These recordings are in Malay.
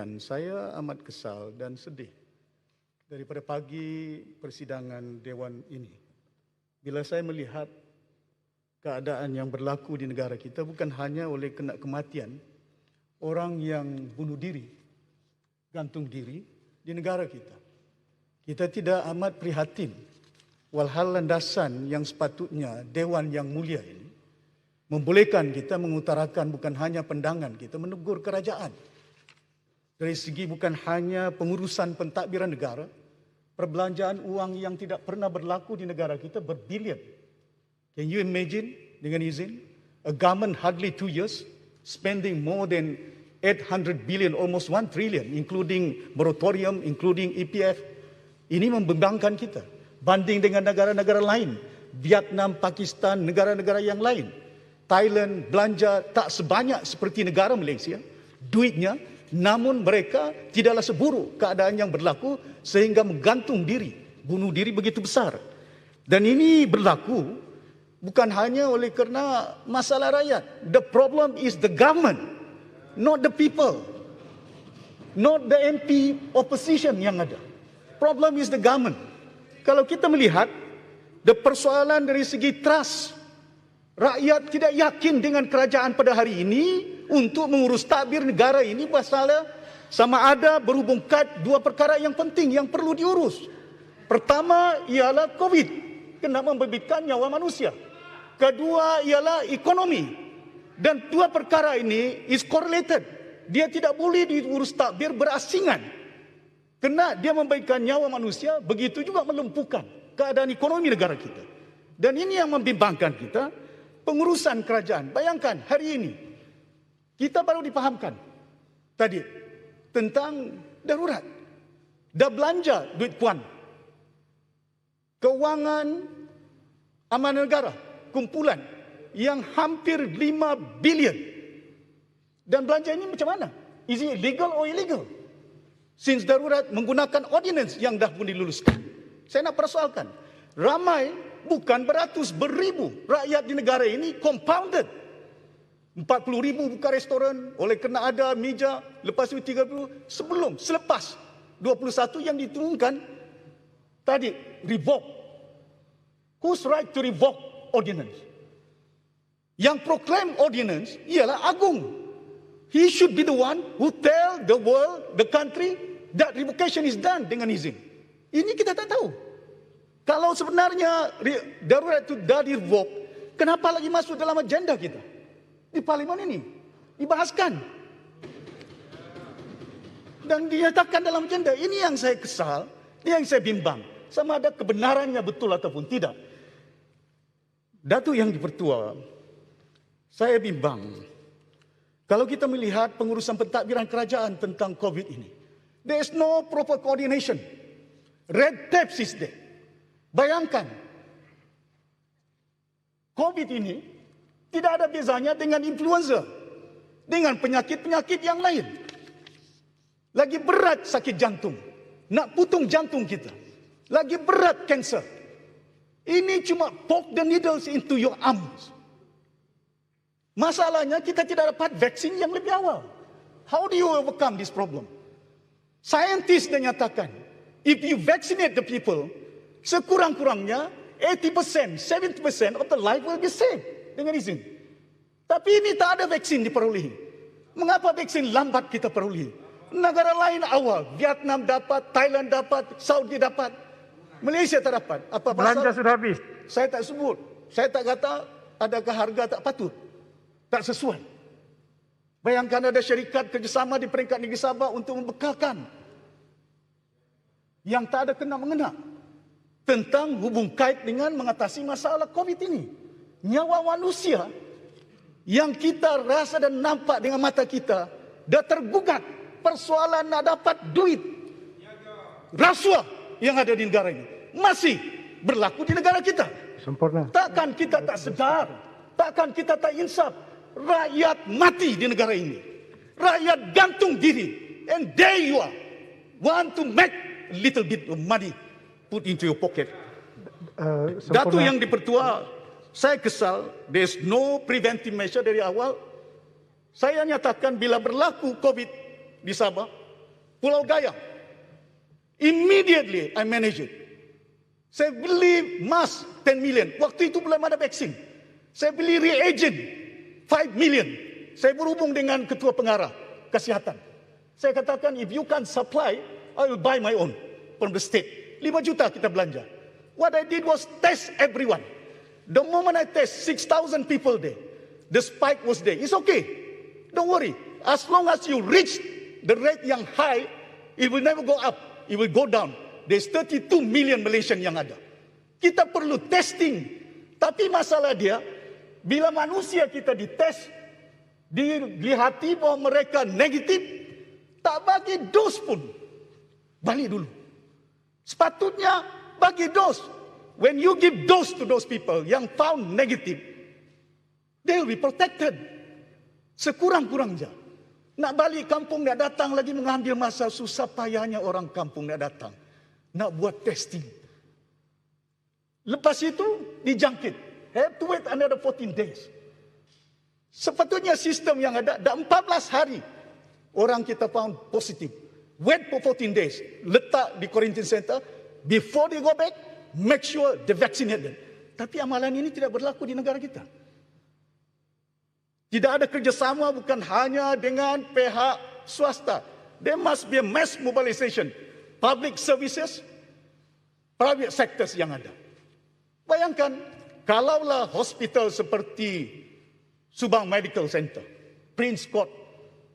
Dan saya amat kesal dan sedih daripada pagi persidangan Dewan ini. Bila saya melihat keadaan yang berlaku di negara kita bukan hanya oleh kena kematian orang yang bunuh diri, gantung diri di negara kita. Kita tidak amat prihatin walhal landasan yang sepatutnya Dewan yang mulia ini membolehkan kita mengutarakan bukan hanya pandangan kita, menegur kerajaan. Dari segi bukan hanya pengurusan pentadbiran negara, perbelanjaan uang yang tidak pernah berlaku di negara kita berbilion. Can you imagine, dengan izin, a government hardly 2 years spending more than 800 billion, almost 1 trillion, including moratorium, including EPF. Ini membimbangkan kita. Banding dengan negara-negara lain, Vietnam, Pakistan, negara-negara yang lain. Thailand belanja tak sebanyak seperti negara Malaysia. Duitnya, namun mereka tidaklah seburuk keadaan yang berlaku sehingga menggantung diri, bunuh diri begitu besar. Dan ini berlaku bukan hanya oleh kerana masalah rakyat. The problem is the government, not the people. Not the MP opposition yang ada. Problem is the government. Kalau kita melihat the persoalan dari segi trust, rakyat tidak yakin dengan kerajaan pada hari ini untuk mengurus tadbir negara ini masalah sama ada berhubung kait dua perkara yang penting yang perlu diurus. Pertama ialah COVID, kena membebitkan nyawa manusia. Kedua ialah ekonomi. Dan dua perkara ini is correlated. Dia tidak boleh diurus tadbir berasingan. Kena dia membebitkan nyawa manusia, begitu juga melumpuhkan keadaan ekonomi negara kita. Dan ini yang membimbangkan kita, pengurusan kerajaan. Bayangkan hari ini kita baru dipahamkan tadi tentang darurat. Dah belanja duit puan. Kewangan amanah negara, kumpulan yang hampir 5 bilion. Dan belanja ini macam mana? Is it legal or illegal? Since darurat menggunakan ordinance yang dah pun diluluskan. Saya nak persoalkan. Ramai, bukan beratus, beribu rakyat di negara ini compounded. 40,000 buka restoran, oleh kena ada meja, lepas itu 30, selepas 21 yang diturunkan, tadi, revoke. Who's right to revoke ordinance? Yang proclaim ordinance ialah Agung. He should be the one who tell the world, the country, that revocation is done dengan izin. Ini kita tak tahu. Kalau sebenarnya darurat itu dah di-revoke, kenapa lagi masuk dalam agenda kita? Di parlimen ini dibahaskan dan dinyatakan dalam agenda. Ini yang saya kesal, yang saya bimbang, sama ada kebenarannya betul ataupun tidak. Datuk Yang Dipertua, saya bimbang kalau kita melihat pengurusan pentadbiran kerajaan tentang COVID ini. There is no proper coordination. Red tape is there. Bayangkan COVID ini tidak ada bezanya dengan influenza, dengan penyakit-penyakit yang lain. Lagi berat sakit jantung, nak putung jantung kita. Lagi berat kanser. Ini cuma poke the needles into your arms. Masalahnya kita tidak dapat vaksin yang lebih awal. How do you overcome this problem? Saintis dah nyatakan, if you vaccinate the people, sekurang-kurangnya 80%, 70% of the life will be saved. Dengan izin. Tapi ini tak ada vaksin diperolehi. Mengapa vaksin lambat kita perolehi? Negara lain awal. Vietnam dapat, Thailand dapat, Saudi dapat. Malaysia tak dapat. Apa belanja sudah habis. Saya tak sebut. Saya tak kata adakah harga tak patut. Tak sesuai. Bayangkan ada syarikat kerjasama di peringkat negeri Sabah untuk membekalkan yang tak ada kena-mengena tentang hubung kait dengan mengatasi masalah COVID ini. Nyawa manusia yang kita rasa dan nampak dengan mata kita dah tergugat. Persoalan nak dapat duit, rasuah yang ada di negara ini masih berlaku di negara kita. Sempurna. Takkan kita tak sedar, takkan kita tak insaf. Rakyat mati di negara ini, rakyat gantung diri, and there you are want to make a little bit of money put into your pocket. Datuk Yang Dipertua, saya kesal, there's no preventive measure dari awal. Saya nyatakan bila berlaku COVID di Sabah, Pulau Gayam. Immediately I manage it. Saya beli mask 10 million. Waktu itu belum ada vaksin. Saya beli reagent 5 million. Saya berhubung dengan ketua pengarah kesihatan. Saya katakan, if you can't supply, I will buy my own from the state. 5 juta kita belanja. What I did was test everyone. The moment I test 6,000 people there, the spike was there. It's okay. Don't worry. As long as you reach the rate yang high, it will never go up. It will go down. There's 32 million Malaysian yang ada. Kita perlu testing. Tapi masalah dia, bila manusia kita dites, dilihati bahwa mereka negatif, tak bagi dos pun. Balik dulu. Sepatutnya bagi dos. When you give dose to those people yang found negative, they will be protected. Sekurang-kurangnya. Nak balik kampung, nak datang lagi mengambil masa, susah payahnya orang kampung nak datang. Nak buat testing. Lepas itu, dijangkit. Have to wait another 14 days. Sepatutnya sistem yang ada, dah 14 hari, orang kita found positif. Wait for 14 days. Letak di quarantine center. Before they go back, make sure they vaccinate them. Tapi amalan ini tidak berlaku di negara kita. Tidak ada kerjasama bukan hanya dengan pihak swasta. There must be a mass mobilization. Public services, private sectors yang ada. Bayangkan, kalaulah hospital seperti Subang Medical Center, Prince Court,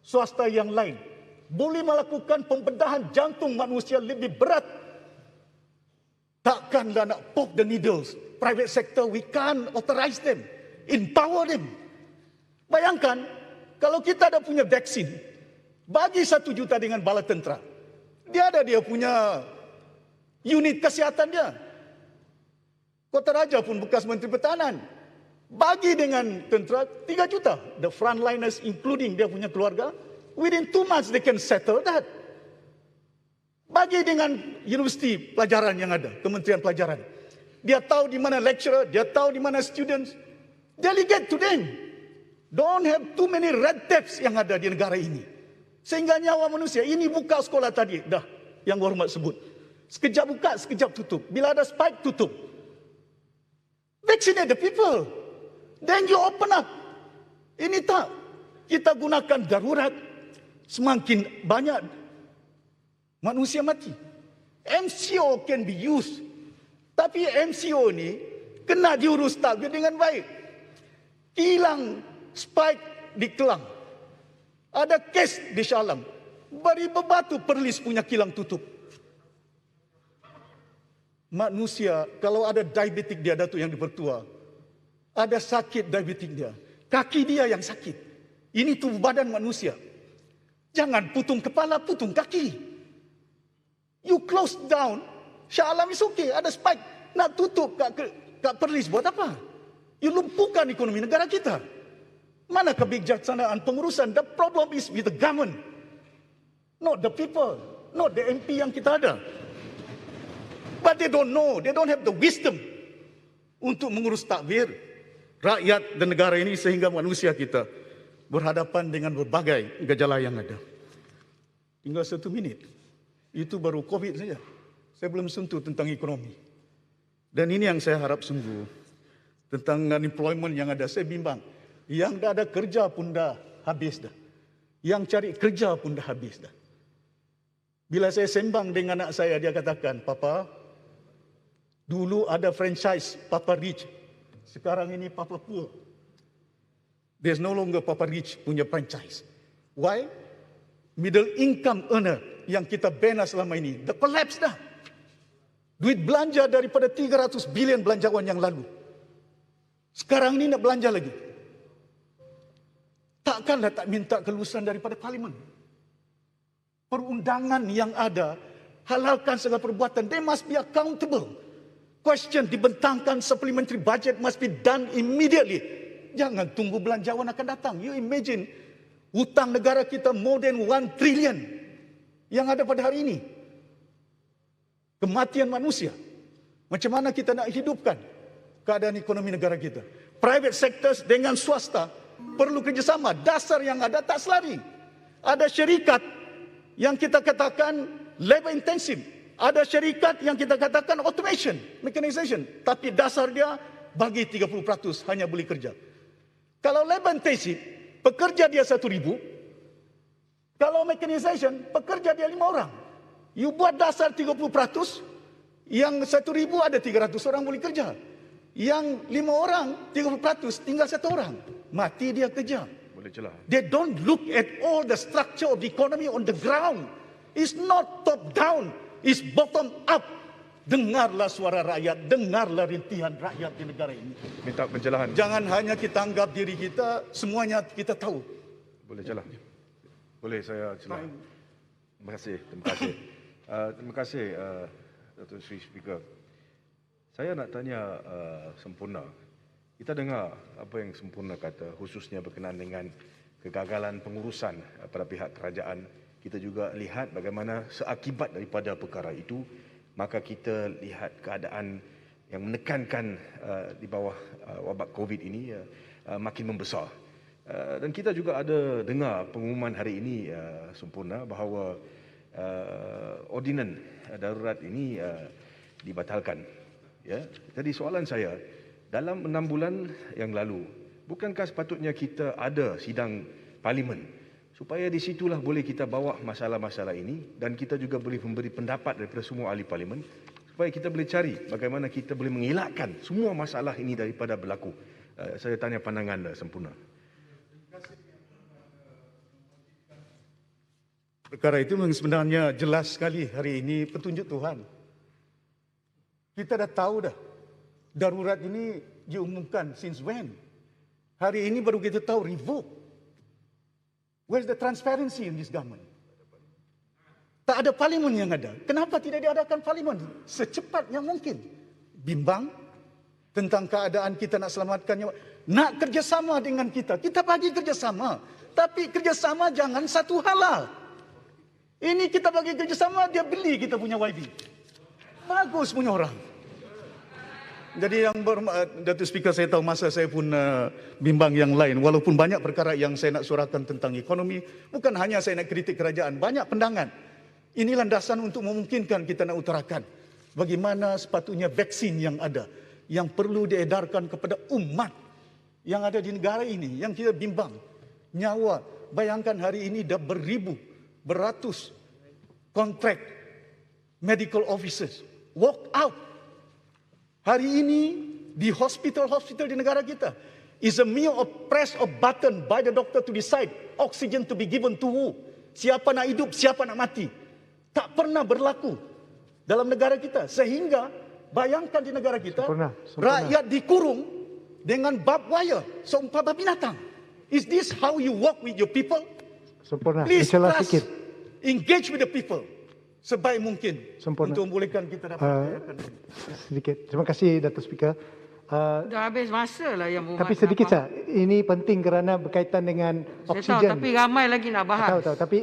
swasta yang lain, boleh melakukan pembedahan jantung manusia lebih berat. Takkanlah nak poke the needles. Private sector, we can't authorize them. Empower them. Bayangkan, kalau kita ada punya vaksin, bagi 1 juta dengan bala tentera. Dia ada dia punya unit kesihatan dia. Kota Raja pun bekas Menteri Pertahanan. Bagi dengan tentera 3 juta. The frontliners including dia punya keluarga. Within 2 months they can settle that. Bagi dengan universiti pelajaran yang ada, Kementerian Pelajaran. Dia tahu di mana lecturer, dia tahu di mana students. Delegate to them. Don't have too many red tapes yang ada di negara ini. Sehingga nyawa manusia, ini buka sekolah tadi, dah yang hormat sebut. Sekejap buka, sekejap tutup. Bila ada spike, tutup. Vaccinate the people. Then you open up. Ini tak. Kita gunakan darurat. Semakin banyak manusia mati. MCO can be used. Tapi MCO ni kena diurus takbir dengan baik. Hilang spike di Kelang. Ada kes di Shah Alam. Bari Bebatu Perlis punya kilang tutup. Manusia, kalau ada diabetik dia, Datuk yang dipertua, ada sakit diabetik dia, kaki dia yang sakit. Ini tubuh badan manusia. Jangan putung kepala, putung kaki. You close down, Shah Alam is okay, ada spike. Nak tutup kat Perlis buat apa? You lumpuhkan ekonomi negara kita. Mana kebijaksanaan pengurusan? The problem is with the government. Not the people. Not the MP yang kita ada. But they don't know. They don't have the wisdom untuk mengurus takbir rakyat dan negara ini sehingga manusia kita berhadapan dengan berbagai gejala yang ada. Tinggal 1 minit. Itu baru COVID saja. Saya belum sentuh tentang ekonomi. Dan ini yang saya harap sungguh. Tentang unemployment yang ada. Saya bimbang. Yang dah ada kerja pun dah habis dah. Yang cari kerja pun dah habis dah. Bila saya sembang dengan anak saya, dia katakan, Papa, dulu ada franchise Papa Rich. Sekarang ini Papa Poor. There's no longer Papa Rich punya franchise. Why? Middle income earner yang kita bina selama ini, the collapse dah. Duit belanja daripada 300 bilion belanjawan yang lalu. Sekarang ini nak belanja lagi. Takkanlah tak minta kelulusan daripada parlimen. Perundangan yang ada, halalkan segala perbuatan. They must be accountable. Question dibentangkan supplementary budget must be done immediately. Jangan tunggu belanjawan akan datang. You imagine, hutang negara kita more than 1 trillion yang ada pada hari ini. Kematian manusia. Macam mana kita nak hidupkan keadaan ekonomi negara kita? Private sectors dengan swasta perlu kerjasama. Dasar yang ada tak selari. Ada syarikat yang kita katakan labor intensive. Ada syarikat yang kita katakan automation, mechanization. Tapi dasar dia bagi 30% hanya boleh kerja. Kalau labor intensive, pekerja dia 1,000. Kalau mechanization, pekerja dia 5 orang. You buat dasar 30%, yang 1,000 ada 300 orang boleh kerja. Yang 5 orang, 30% tinggal 1 orang. Mati dia kerja. Boleh celah. They don't look at all the structure of the economy on the ground. It's not top down, it's bottom up. Dengarlah suara rakyat, dengarlah rintihan rakyat di negara ini. Minta pencerahan. Jangan hanya kita anggap diri kita, semuanya kita tahu. Boleh celah. Boleh saya celah. Terima kasih. Terima kasih Datuk Seri Speaker. Saya nak tanya Sempurna. Kita dengar apa yang Sempurna kata, khususnya berkenaan dengan kegagalan pengurusan pada pihak kerajaan. Kita juga lihat bagaimana seakibat daripada perkara itu, maka kita lihat keadaan yang menekankan di bawah wabak COVID ini makin membesar. Dan kita juga ada dengar pengumuman hari ini Sempurna bahawa ordinan darurat ini dibatalkan. Ya. Jadi soalan saya, dalam 6 bulan yang lalu, bukankah sepatutnya kita ada sidang parlimen supaya di situlah boleh kita bawa masalah-masalah ini dan kita juga boleh memberi pendapat daripada semua ahli parlimen supaya kita boleh cari bagaimana kita boleh mengelakkan semua masalah ini daripada berlaku. Saya tanya pandangan Sempurna. Perkara itu memang sebenarnya jelas sekali hari ini petunjuk Tuhan. Kita dah tahu dah, darurat ini diumumkan since when? Hari ini baru kita tahu revoke. Where's the transparency in this government? Tak ada parlimen yang ada. Kenapa tidak diadakan parlimen secepat yang mungkin? Bimbang tentang keadaan kita nak selamatkan nyawa. Nak kerjasama dengan kita. Kita bagi kerjasama. Tapi kerjasama jangan satu halal. Ini kita bagi kerjasama, dia beli kita punya YB. Bagus punya orang. Jadi yang Datuk Speaker, saya tahu masa saya pun bimbang yang lain. Walaupun banyak perkara yang saya nak suarakan tentang ekonomi. Bukan hanya saya nak kritik kerajaan. Banyak pandangan. Ini landasan untuk memungkinkan kita nak utarakan. Bagaimana sepatutnya vaksin yang ada. Yang perlu diedarkan kepada umat. Yang ada di negara ini. Yang kita bimbang. Nyawa. Bayangkan hari ini dah beratus kontrak medical officers walk out. Hari ini di hospital di negara kita is a mere press of button by the doctor to decide oxygen to be given to who. Siapa nak hidup, siapa nak mati. Tak pernah berlaku dalam negara kita. Sehingga bayangkan di negara kita rakyat dikurung dengan barbed wire seumpama binatang. Is this how you work with your people? Sempurna. Please trust, engage with the people sebaik mungkin untuk membolehkan kita dapat sedikit. Terima kasih Datuk Speaker. Dah habis masa lah yang tapi sedikit saja. Ini penting kerana berkaitan dengan oksigen. Saya tahu, tapi ramai lagi nak bahas. Tahu. Tapi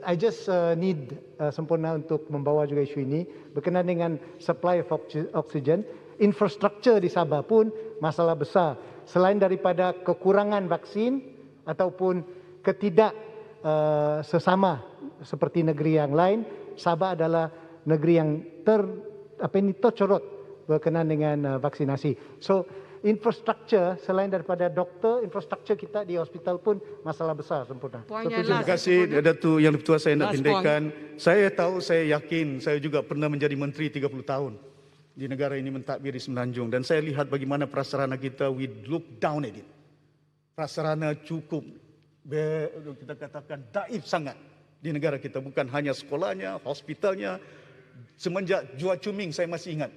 I just need Sempurna untuk membawa juga isu ini berkenaan dengan supply of oksigen. Infrastruktur di Sabah pun masalah besar. Selain daripada kekurangan vaksin ataupun ketidak sesama seperti negeri yang lain, Sabah adalah negeri yang tercorot berkenaan dengan vaksinasi. So, infrastruktur selain daripada doktor, infrastruktur kita di hospital pun masalah besar. Sempurna. Terima kasih Datuk Yang Dipertua, saya nak pendekkan. Saya tahu, saya yakin, saya juga pernah menjadi menteri 30 tahun di negara ini mentadbiri Semenanjung, dan saya lihat bagaimana prasarana kita, we look down at it. Prasarana cukup kita katakan daif sangat di negara kita. Bukan hanya sekolahnya, hospitalnya. Semenjak Jua Cuming saya masih ingat,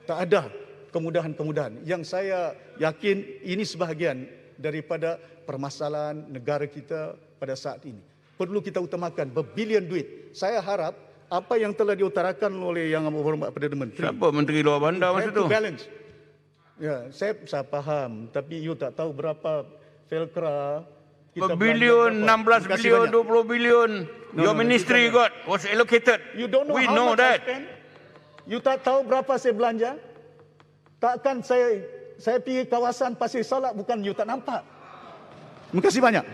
tak ada kemudahan-kemudahan. Yang saya yakin ini sebahagian daripada permasalahan negara kita pada saat ini. Perlu kita utamakan berbilion duit. Saya harap apa yang telah diutarakan oleh Yang Amat Berhormat Perdana Menteri. Siapa Menteri Luar Bandar masa tu? Balance. Ya, saya faham, tapi you tak tahu berapa Felcra kita bilion, 16 bilion, 20 bilion. Your ministry was allocated. You don't know We how know much that. I spend? You tak tahu berapa saya belanja? Takkan saya pergi kawasan Pasir Salak bukan you tak nampak. Terima kasih banyak.